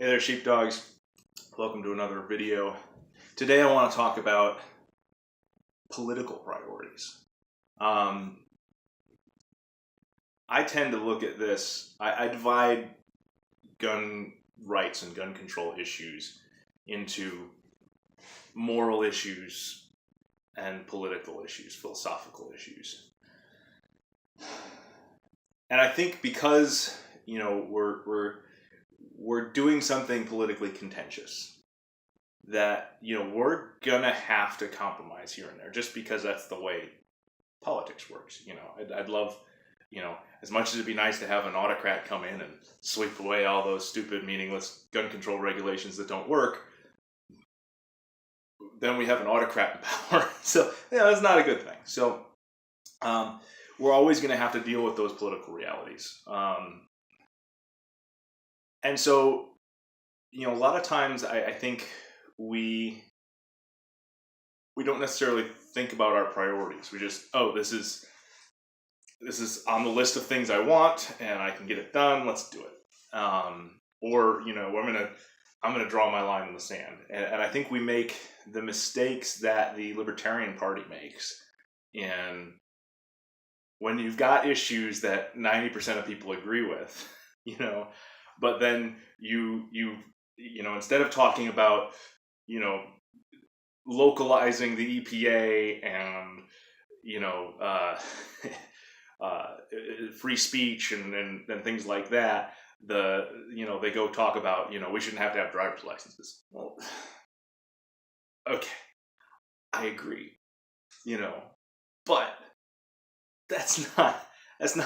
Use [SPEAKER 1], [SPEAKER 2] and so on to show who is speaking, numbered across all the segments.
[SPEAKER 1] Hey there, sheepdogs. Welcome to another video. Today I want to talk about political priorities. Um, I tend to look at this, I divide gun rights and gun control issues into moral issues and political issues, philosophical issues. And I think because, we're doing something politically contentious, that we're gonna have to compromise here and there just because that's the way politics works. I'd love, as much as it'd be nice to have an autocrat come in and sweep away all those stupid meaningless gun control regulations that don't work, then we have an autocrat in power. So that's not a good thing. So we're always going to have to deal with those political realities. And so a lot of times I think we don't necessarily think about our priorities. We just, this is on the list of things I want and I can get it done. Let's do it. Or I'm gonna draw my line in the sand. And I think we make the mistakes that the Libertarian Party makes in when you've got issues that 90% of people agree with, but then you instead of talking about, localizing the EPA and, free speech and things like that, they go talk about, we shouldn't have to have driver's licenses. Well, okay, I agree, but that's not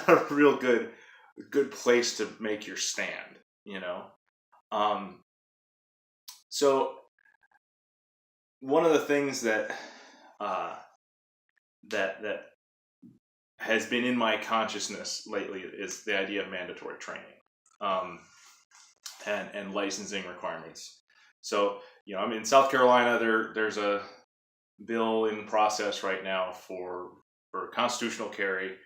[SPEAKER 1] a real good place to make your stand, So one of the things that that has been in my consciousness lately is the idea of mandatory training, and licensing requirements. So I'm in South Carolina. There's a bill in process right now for constitutional carry.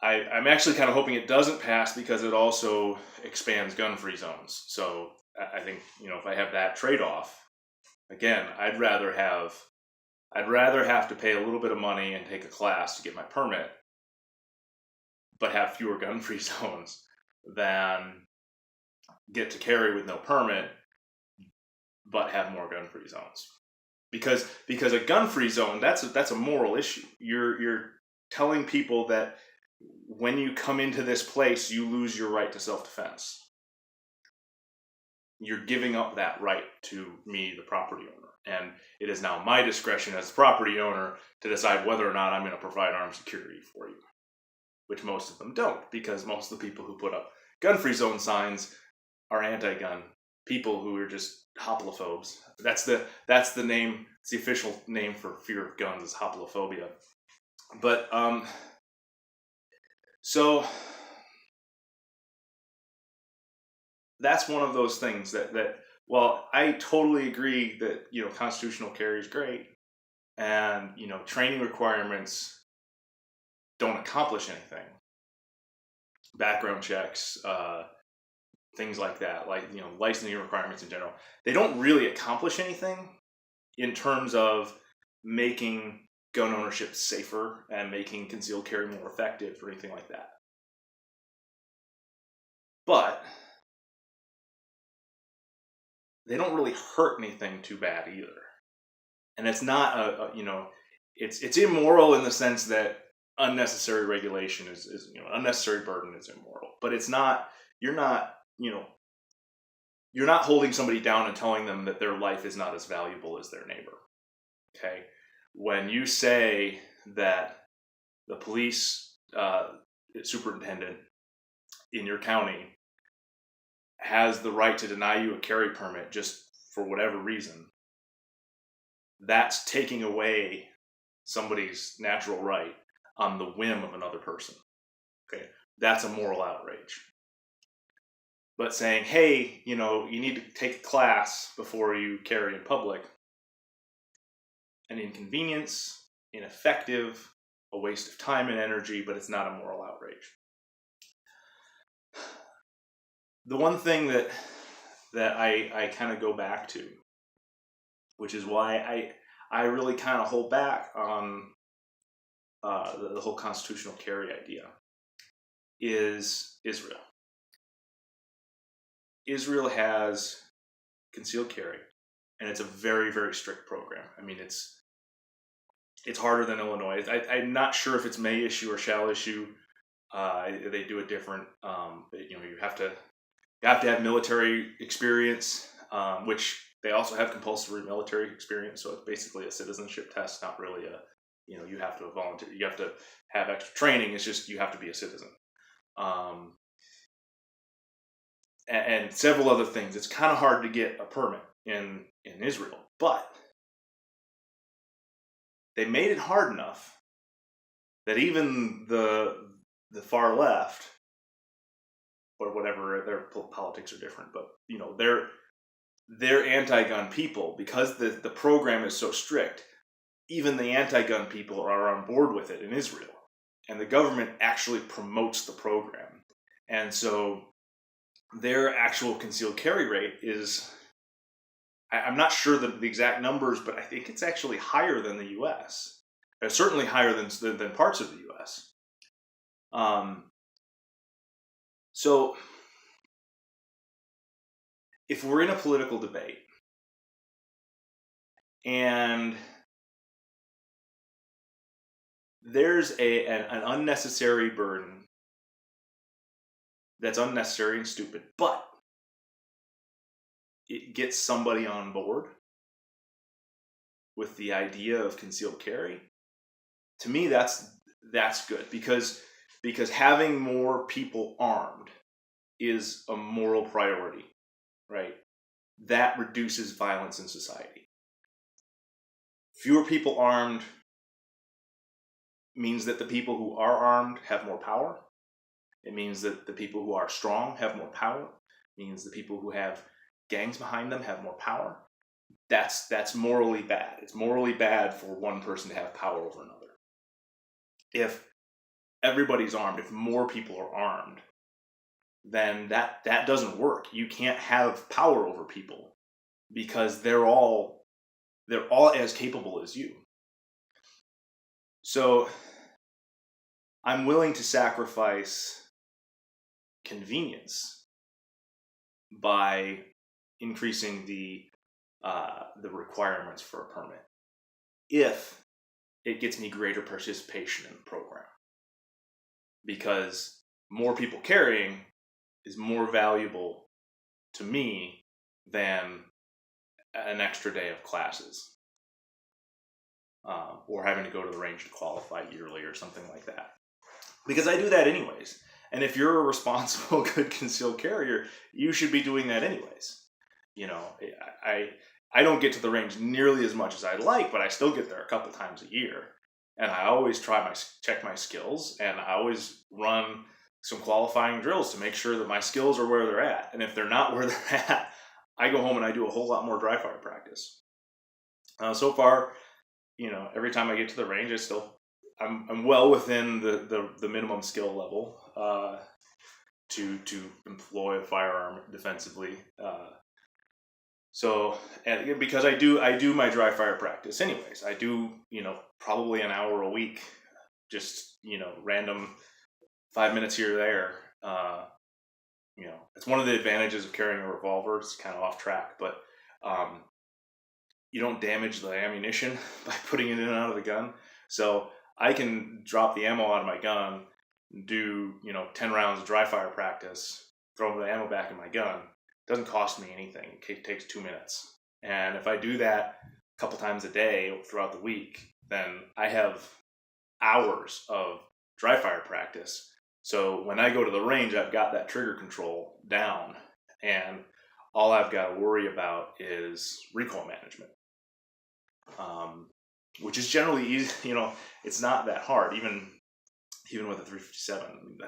[SPEAKER 1] I'm actually kind of hoping it doesn't pass because it also expands gun-free zones. So I think if I have that trade-off, again, I'd rather have to pay a little bit of money and take a class to get my permit, but have fewer gun-free zones than get to carry with no permit, but have more gun-free zones. Because a gun-free zone, that's a moral issue. You're telling people that when you come into this place, you lose your right to self-defense. You're giving up that right to me, the property owner. And it is now my discretion as the property owner to decide whether or not I'm going to provide armed security for you, which most of them don't, because most of the people who put up gun-free zone signs are anti-gun people who are just hoplophobes. That's the name. It's the official name for fear of guns is hoplophobia. But so that's one of those things that while I totally agree that constitutional carry is great, and training requirements don't accomplish anything. Background checks, things like that, like licensing requirements in general, they don't really accomplish anything in terms of making gun ownership safer and making concealed carry more effective or anything like that. But they don't really hurt anything too bad either. And it's not it's immoral in the sense that unnecessary regulation is unnecessary burden is immoral. But it's not, you're not holding somebody down and telling them that their life is not as valuable as their neighbor. Okay? When you say that the police superintendent in your county has the right to deny you a carry permit just for whatever reason, that's taking away somebody's natural right on the whim of another person. Okay, that's a moral outrage. But saying, hey, you need to take a class before you carry in public, an inconvenience, ineffective, a waste of time and energy, but it's not a moral outrage. the one thing that I kind of go back to, which is why I really kind of hold back on the whole constitutional carry idea, is Israel. Israel has concealed carry, and it's a very, very strict program. I mean, it's harder than Illinois. I'm not sure if it's may issue or shall issue. They do it different. You have to have military experience, which they also have compulsory military experience. So it's basically a citizenship test, not really a, you have to volunteer. You have to have extra training. It's just you have to be a citizen. And several other things. It's kind of hard to get a permit in Israel, but they made it hard enough that even the far left, or whatever, their politics are different, but they're anti-gun people, because the program is so strict. Even the anti-gun people are on board with it in Israel, and the government actually promotes the program, and so their actual concealed carry rate is, I'm not sure the exact numbers, but I think it's actually higher than the U.S. Certainly higher than parts of the U.S. So if we're in a political debate and there's an unnecessary burden that's unnecessary and stupid, but it gets somebody on board with the idea of concealed carry, to me that's good, because having more people armed is a moral priority, right? That reduces violence in society. Fewer people armed means that the people who are armed have more power. It means that the people who are strong have more power. It means the people who have gangs behind them have more power. That's morally bad. It's morally bad for one person to have power over another. If everybody's armed, if more people are armed, then that doesn't work. You can't have power over people because they're all as capable as you. So I'm willing to sacrifice convenience by increasing the requirements for a permit if it gets me greater participation in the program, because more people carrying is more valuable to me than an extra day of classes, or having to go to the range to qualify yearly or something like that, because I do that anyways. And if you're a responsible, good concealed carrier, you should be doing that anyways. I don't get to the range nearly as much as I'd like, but I still get there a couple times a year. And I always check my skills, and I always run some qualifying drills to make sure that my skills are where they're at. And if they're not where they're at, I go home and I do a whole lot more dry fire practice. So far, every time I get to the range, I'm well within the minimum skill level to employ a firearm defensively. And because I do my dry fire practice anyways. I do, probably an hour a week, just, random 5 minutes here or there. It's one of the advantages of carrying a revolver. It's kind of off track, but you don't damage the ammunition by putting it in and out of the gun. So I can drop the ammo out of my gun, do 10 rounds of dry fire practice, throw the ammo back in my gun. It doesn't cost me anything. It takes 2 minutes. And if I do that a couple times a day throughout the week, then I have hours of dry fire practice. So when I go to the range, I've got that trigger control down, and all I've got to worry about is recoil management, which is generally easy. It's not that hard, even with a 357. I mean,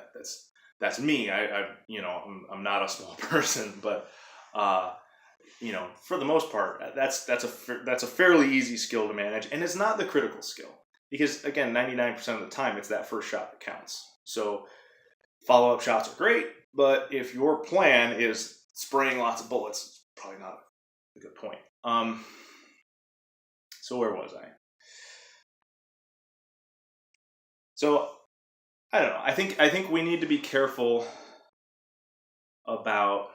[SPEAKER 1] that's me. I'm not a small person, but for the most part, that's a fairly easy skill to manage, and it's not the critical skill, because again, 99% of the time, it's that first shot that counts. So follow-up shots are great, But if your plan is spraying lots of bullets, it's probably not a good point. So where was I? So I don't know. I think we need to be careful about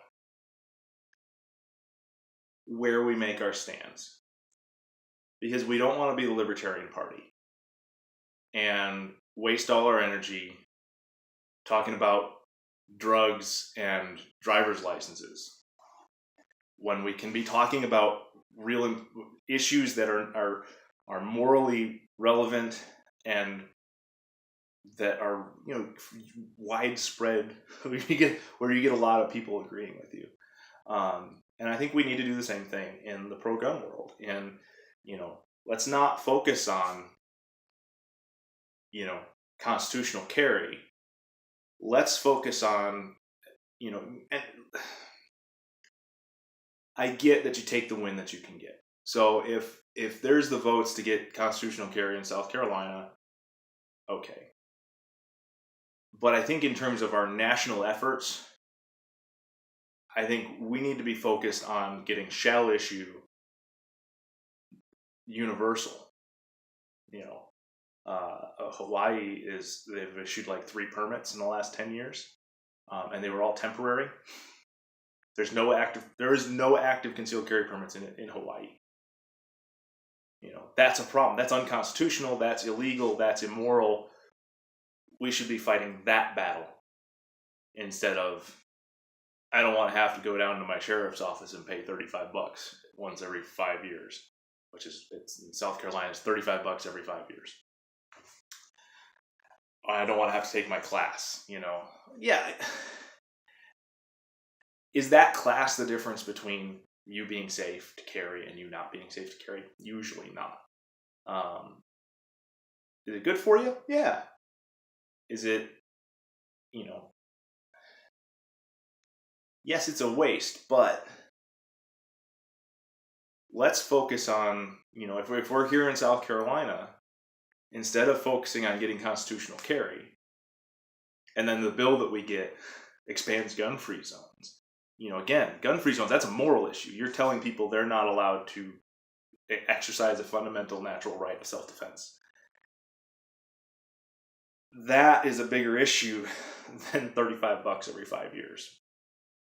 [SPEAKER 1] where we make our stands, because we don't want to be the Libertarian Party and waste all our energy talking about drugs and driver's licenses when we can be talking about real issues that are morally relevant and that are widespread, where you get a lot of people agreeing with you. And I think we need to do the same thing in the pro-gun world. And let's not focus on constitutional carry. Let's focus on and I get that you take the win that you can get. So if there's the votes to get constitutional carry in South Carolina, okay. But I think in terms of our national efforts, I think we need to be focused on getting shall issue universal. Hawaii they've issued like 3 permits in the last 10 years, and they were all temporary. There is no active concealed carry permits in Hawaii. That's a problem. That's unconstitutional. That's illegal. That's immoral. We should be fighting that battle instead of, I don't want to have to go down to my sheriff's office and pay $35 once every 5 years, which is, it's in South Carolina, it's $35 every 5 years. I don't want to have to take my class, Yeah. Is that class the difference between you being safe to carry and you not being safe to carry? Usually not. Is it good for you? Yeah. Is it, yes, it's a waste, but let's focus on, if we're here in South Carolina, instead of focusing on getting constitutional carry, and then the bill that we get expands gun-free zones. Again, gun-free zones, that's a moral issue. You're telling people they're not allowed to exercise a fundamental natural right of self-defense. That is a bigger issue than $35 every 5 years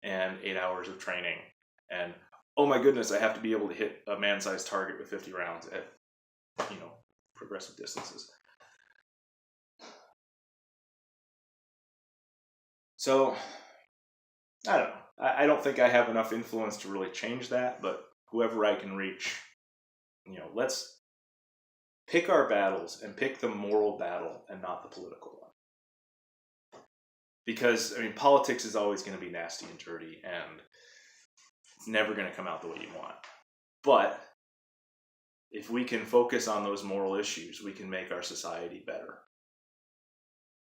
[SPEAKER 1] and 8 hours of training. And, oh my goodness, I have to be able to hit a man-sized target with 50 rounds at, progressive distances. So, I don't know. I don't think I have enough influence to really change that, but whoever I can reach, let's pick our battles and pick the moral battle and not the political one. Because, politics is always going to be nasty and dirty, and it's never going to come out the way you want. But if we can focus on those moral issues, we can make our society better.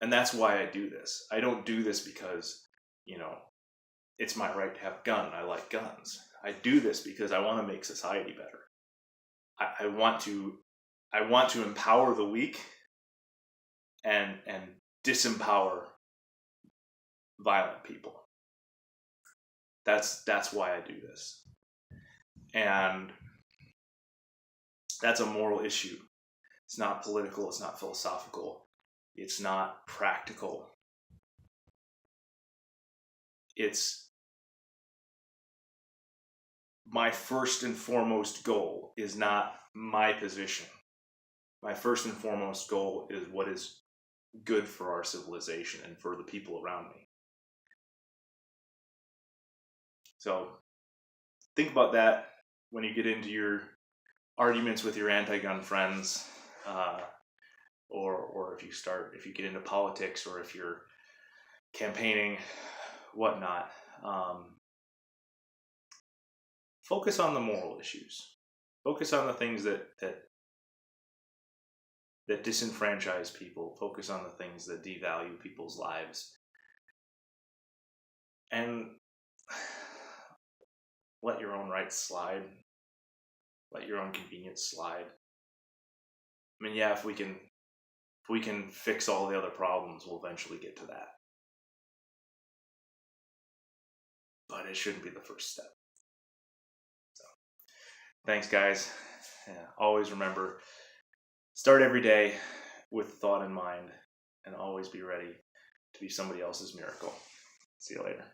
[SPEAKER 1] And that's why I do this. I don't do this because, it's my right to have a gun. I like guns. I do this because I want to make society better. I want to empower the weak and disempower violent people. That's why I do this. And that's a moral issue. It's not political, it's not philosophical, it's not practical. It's my first and foremost goal is not my position. My first and foremost goal is what is good for our civilization and for the people around me. So think about that when you get into your arguments with your anti-gun friends, or if you get into politics, or if you're campaigning, whatnot. Focus on the moral issues. Focus on the things that disenfranchise people. Focus on the things that devalue people's lives. And let your own rights slide. Let your own convenience slide. Yeah, if we can fix all the other problems, we'll eventually get to that. but it shouldn't be the first step. So, thanks, guys. Yeah, always remember, start every day with thought in mind, and always be ready to be somebody else's miracle. See you later.